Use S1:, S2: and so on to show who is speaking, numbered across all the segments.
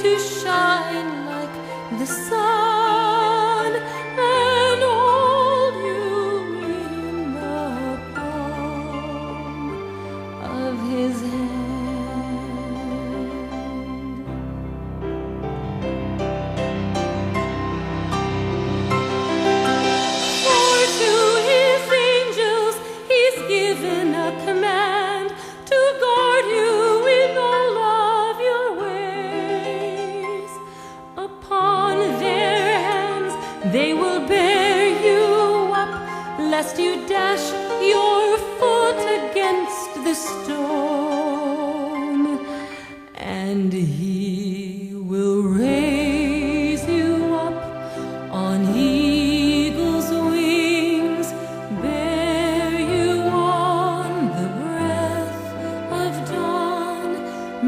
S1: to shine like the sun and hold you in the palm of his hand. For to his angels he's given a command to guard you in all of your ways. Upon their hands they will bear you up, lest you dash your foot against the stone. And he will raise you up on eagle's wings, bear you on the breath of dawn,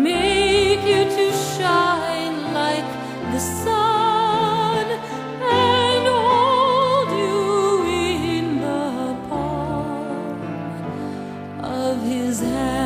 S1: make you to shine like the sun, and hold you in the palm of his hand.